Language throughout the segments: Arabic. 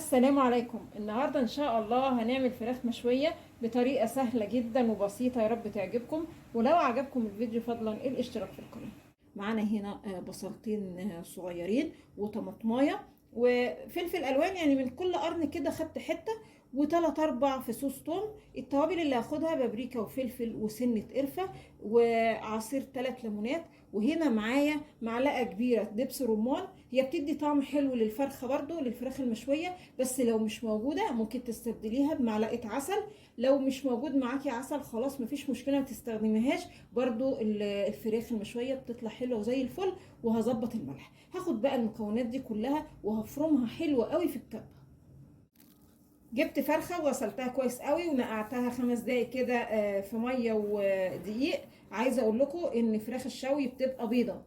السلام عليكم. النهارده ان شاء الله هنعمل فراخ مشويه بطريقه سهله جدا وبسيطه، يا رب تعجبكم. ولو عجبكم الفيديو فضلا الاشتراك في القناه. معانا هنا بصلتين صغيرين وطماطمايه وفلفل الوان، يعني من كل قرن كده خدت حته، وثلاث اربع فصوص توم. التوابل اللي هاخدها بابريكا وفلفل وسنه قرفه وعصير 3 ليمونات. وهنا معايا معلقه كبيره دبس رمان، هي بتدي طعم حلو للفرخه برضو للفراخ المشويه، بس لو مش موجوده ممكن تستبدليها بمعلقه عسل. لو مش موجود معاكي عسل خلاص مفيش مشكله ما تستخدميهاش، برضو الفراخ المشويه بتطلع حلوه وزي الفل. وهظبط الملح، هاخد بقى المكونات دي كلها وهفرمها حلوه قوي في الكبه. جبت فرخه وغسلتها كويس قوي ونقعتها 5 دقايق كده في ميه ودقيق. عايزه اقول لكم ان فراخ الشوي بتبقى بيضه،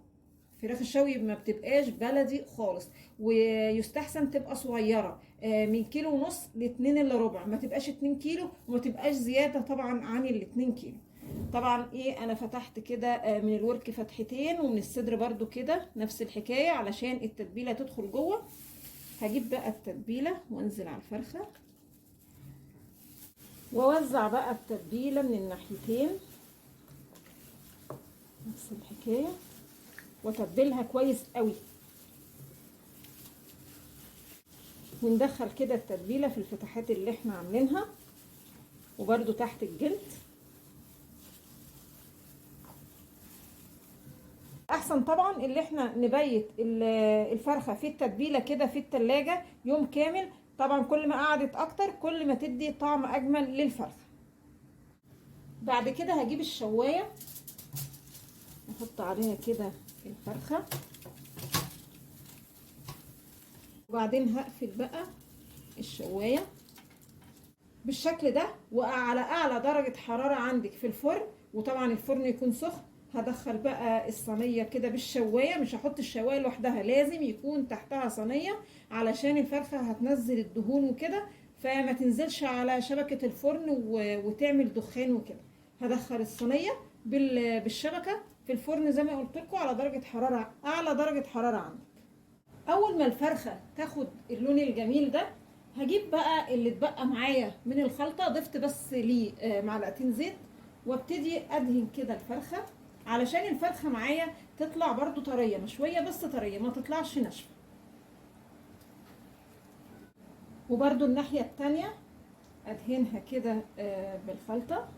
فراخ الشوي ما بتبقاش بلدي خالص، ويستحسن تبقى صغيره، من كيلو ونص ل2 الا ربع، ما تبقاش 2 كيلو وما تبقاش زياده طبعا عن ال2 كيلو. طبعا ايه، انا فتحت كده من الورك فتحتين، ومن الصدر برضو كده نفس الحكايه علشان التتبيله تدخل جوه. هجيب بقى التتبيله وانزل على الفرخه، واوزع بقى التتبيله من الناحيتين نفس الحكايه، واتبلها كويس قوي. وندخل كده التتبيله في الفتحات اللي احنا عاملينها، وبرده تحت الجلد. احسن طبعا اللي احنا نبيت الفرخه في التتبيله كده في التلاجة يوم كامل. طبعا كل ما قعدت اكتر كل ما تدي طعم اجمل للفرخه. بعد كده هجيب الشوايه، احط عليها كده الفرخه، وبعدين هقفل بقى الشوايه بالشكل ده، وعلى اعلى درجة حرارة عندك في الفرن. وطبعا الفرن يكون سخن. هدخل بقى الصينية كده بالشواية، مش هحط الشواية لوحدها، لازم يكون تحتها صينية علشان الفرخة هتنزل الدهون وكده، فما تنزلش على شبكة الفرن وتعمل دخان وكده. هدخل الصينية بالشبكة في الفرن زي ما قلت لكم على درجة حرارة اعلى درجة حرارة عندك. اول ما الفرخه تاخد اللون الجميل ده، هجيب بقى اللي اتبقى معايا من الخلطه، ضفت بس ليه معلقتين زيت، وابتدي ادهن كده الفرخه علشان الفرخه معايا تطلع برضو طريه مشويه، بس طريه ما تطلعش ناشفه. وبرضو الناحيه التانية ادهنها كده بالخلطه.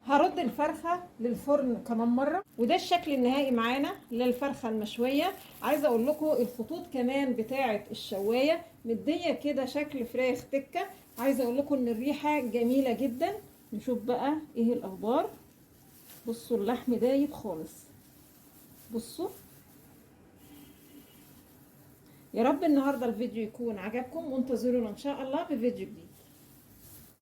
هرد الفرخة للفرن كمان مرة، وده الشكل النهائي معانا للفرخة المشوية. عايزة اقول لكم الخطوط كمان بتاعة الشواية مدية كده شكل فراخ تكة. عايزة اقول لكم ان الريحة جميلة جدا. نشوف بقى ايه الاخبار. بصوا اللحم دايب خالص، بصوا. يا رب النهاردة الفيديو يكون عجبكم، وانتظرونا ان شاء الله بفيديو جديد.